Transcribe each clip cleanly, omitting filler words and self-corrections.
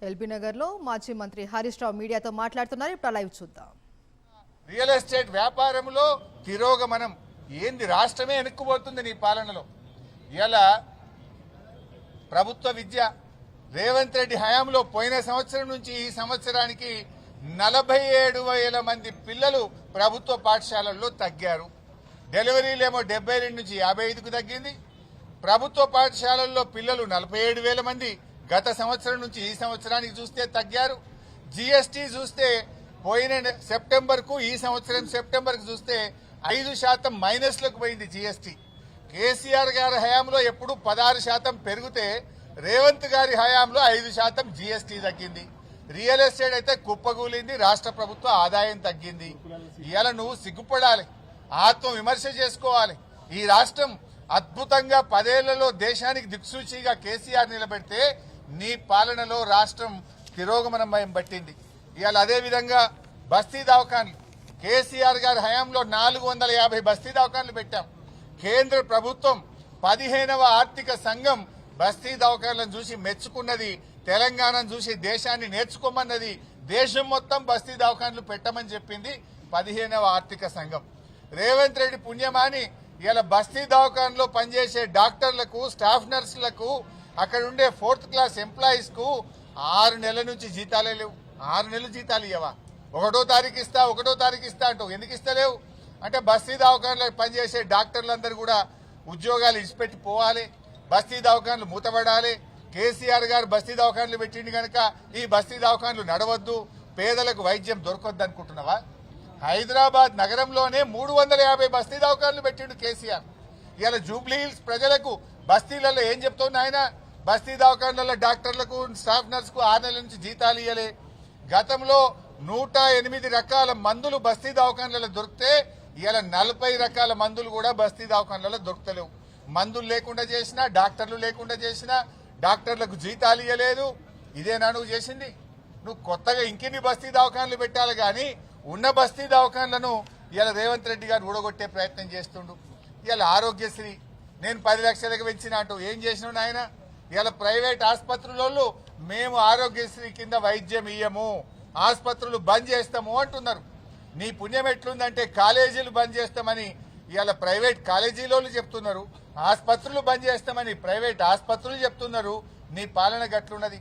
LB Nagar లో మాజీ మంత్రి హరీష్ రావు మీడియాతో మాట్లాడుతున్నారు. ఇప్పుడు లైవ్ చూద్దాం. రియల్ ఎస్టేట్ వ్యాపారంలో తిరోగమనం ఏంది? రాష్ట్రమే వెనుక్కుపోతుంది నీ పాలనలో. ఇలా ప్రభుత్వ విద్య రేవంత్ రెడ్డి హయాంలో పోయిన సంవత్సరం నుంచి ఈ సంవత్సరానికి 47,000 మంది పిల్లలు ప్రభుత్వ పాఠశాలల్లో తగ్గారు. డెలివరీలేమో 72 నుంచి 55కు తగ్గింది. ప్రభుత్వ పాఠశాలల్లో పిల్లలు 47,000 మంది గత సంవత్సరం నుంచి ఈ సంవత్సరానికి చూస్తే తగ్గారు. జీఎస్టీ చూస్తే పోయిన సెప్టెంబర్కు ఈ సంవత్సరం సెప్టెంబర్కు చూస్తే 5% మైనస్లకు పోయింది జీఎస్టీ. కేసీఆర్ గారి హయాంలో ఎప్పుడు 16% పెరిగితే రేవంత్ గారి హయాంలో 5% జీఎస్టీ తగ్గింది. రియల్ ఎస్టేట్ అయితే కుప్పగూలింది. రాష్ట్ర ప్రభుత్వ ఆదాయం తగ్గింది. ఇవాళ నువ్వు సిగ్గుపడాలి, ఆత్మ విమర్శ చేసుకోవాలి. ఈ రాష్ట్రం అద్భుతంగా 10 ఏళ్లలో దేశానికి దిక్సూచిగా కేసీఆర్ నిలబెడితే నీ పాలనలో రాష్ట్రం తిరోగమనం పట్టింది. ఇవాళ అదేవిధంగా బస్తీ దవాఖాన్లు కేసీఆర్ గారి హయాంలో 450 బస్తీ దవాఖాన్లు పెట్టాం. కేంద్ర ప్రభుత్వం 15వ ఆర్థిక సంఘం బస్తీ దవాఖాన్లను చూసి మెచ్చుకున్నది. తెలంగాణను చూసి దేశాన్ని నేర్చుకోమన్నది. దేశం మొత్తం బస్తీ దవాఖాన్లు పెట్టమని చెప్పింది 15వ ఆర్థిక సంఘం. రేవంత్ రెడ్డి పుణ్యమాని ఇలా బస్తీ దవాఖాన్లో పనిచేసే డాక్టర్లకు, స్టాఫ్ నర్సులకు, అక్కడ ఉండే 4th క్లాస్ ఎంప్లాయీస్ కు 6 నెలల నుంచి జీతాలే లేవు. 6 నెలలు జీతాలు ఇవ్వవా? 1వ తారీఖు ఇస్తా 1వ తారీఖు ఇస్తా అంటావు. ఎందుకు ఇస్తలేవు అంటే బస్తీ దవాఖాన్లో పనిచేసే డాక్టర్లందరూ కూడా ఉద్యోగాలు ఇచ్చిపెట్టి పోవాలి, బస్తీ దవాఖాన్లు మూతపడాలి. కేసీఆర్ గారు బస్తీ దవాఖాన్లు పెట్టింది కనుక ఈ బస్తీ దవాఖాన్లు నడవద్దు, పేదలకు వైద్యం దొరకొద్దు అనుకుంటున్నావా? హైదరాబాద్ నగరంలోనే 350 బస్తీ దవాఖాన్లు పెట్టిండు కేసీఆర్. ఇలా జూబ్లీ హిల్స్ ప్రజలకు బస్తీలలో ఏం చెప్తున్నా ఆయన? బస్తీ దవాఖాన్లలో డాక్టర్లకు, స్టాఫ్ నర్సుకు 6 నెలల నుంచి జీతాలు ఇవ్వలే. గతంలో 108 రకాల మందులు బస్తీ దవాఖాన్లలో దొరికితే ఇలా 40 రకాల మందులు కూడా బస్తీ దవాఖాన్లలో దొరుకుతలేవు. మందులు లేకుండా చేసినా, డాక్టర్లు లేకుండా చేసినా, డాక్టర్లకు జీతాలు ఇవ్వలేదు. ఇదేనా నువ్వు చేసింది? నువ్వు కొత్తగా ఇంకెన్ని బస్తీ దవాఖాన్లు పెట్టాలి కానీ ఉన్న బస్తీ దవాఖాన్లను ఇలా రేవంత్ రెడ్డి గారు ఊడగొట్టే ప్రయత్నం చేస్తుండు. ఇలా ఆరోగ్యశ్రీ నేను 10 లక్షలకు పెంచిన అంటూ ఏం చేసినావు నాయన? ఇలా ప్రైవేట్ ఆసుపత్రులలో మేము ఆరోగ్యశ్రీ కింద వైద్యం ఇయ్యము, ఆసుపత్రులు బంద్ చేస్తాము అంటున్నారు. నీ పుణ్యం ఎట్లుందంటే కాలేజీలు బంద్ చేస్తామని ఇలా ప్రైవేట్ కాలేజీలోళ్ళు చెప్తున్నారు, ఆసుపత్రులు బంద్ చేస్తామని ప్రైవేట్ ఆసుపత్రులు చెప్తున్నారు. నీ పాలన గట్లున్నది.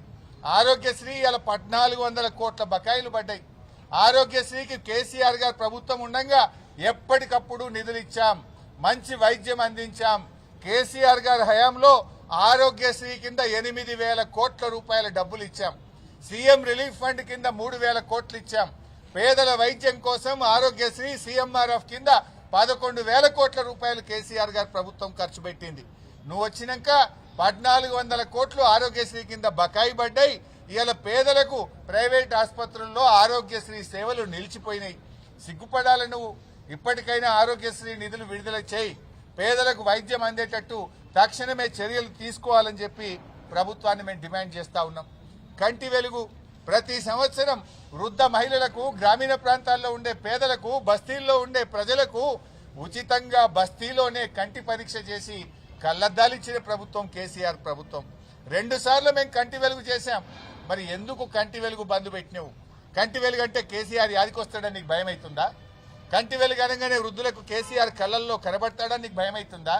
ఆరోగ్యశ్రీ ఇలా 1,400 కోట్ల బకాయిలు పడ్డాయి. ఆరోగ్యశ్రీకి కేసీఆర్ గారు ప్రభుత్వం ఉండగా ఎప్పటికప్పుడు నిధులు ఇచ్చాం, మంచి వైద్యం అందించాం. కేసీఆర్ గారి హయాంలో ఆరోగ్యశ్రీ కింద 8,000 కోట్ల రూపాయల డబ్బులు ఇచ్చాం. సీఎం రిలీఫ్ ఫండ్ కింద 3,000 కోట్లు ఇచ్చాం. పేదల వైద్యం కోసం ఆరోగ్యశ్రీ సీఎంఆర్ఎఫ్ కింద 11,000 కోట్ల రూపాయలు కేసీఆర్ గారు ప్రభుత్వం ఖర్చు పెట్టింది. నువ్వు వచ్చినాక 1,400 కోట్లు ఆరోగ్యశ్రీ కింద బకాయి పడ్డాయి. ఇవాళ పేదలకు ప్రైవేట్ ఆసుపత్రుల్లో ఆరోగ్యశ్రీ సేవలు నిలిచిపోయినాయి. సిగ్గుపడాలి నువ్వు. ఇప్పటికైనా ఆరోగ్యశ్రీ నిధులు విడుదల చేయి, పేదలకు వైద్యం అందేటట్టు తక్షణమే చర్యలు తీసుకోవాలని చెప్పి ప్రభుత్వాన్ని మేము డిమాండ్ చేస్తా ఉన్నాం. కంటి వెలుగు ప్రతి సంవత్సరం వృద్ధ మహిళలకు, గ్రామీణ ప్రాంతాల్లో ఉండే పేదలకు, బస్తీల్లో ఉండే ప్రజలకు ఉచితంగా బస్తీలోనే కంటి పరీక్ష చేసి కళ్లద్దాలిచ్చిన ప్రభుత్వం కేసీఆర్ ప్రభుత్వం. 2 సార్లు మేము కంటి వెలుగు చేశాం. మరి ఎందుకు కంటి వెలుగు బంద్ పెట్టినావు? కంటి వెలుగు అంటే కేసీఆర్ యాదికొస్తాడని నీకు భయం అవుతుందా? కంటి వెలుగు అనగానే వృద్ధులకు కేసీఆర్ కళ్ళల్లో కనబడతాడని నీకు భయం అవుతుందా?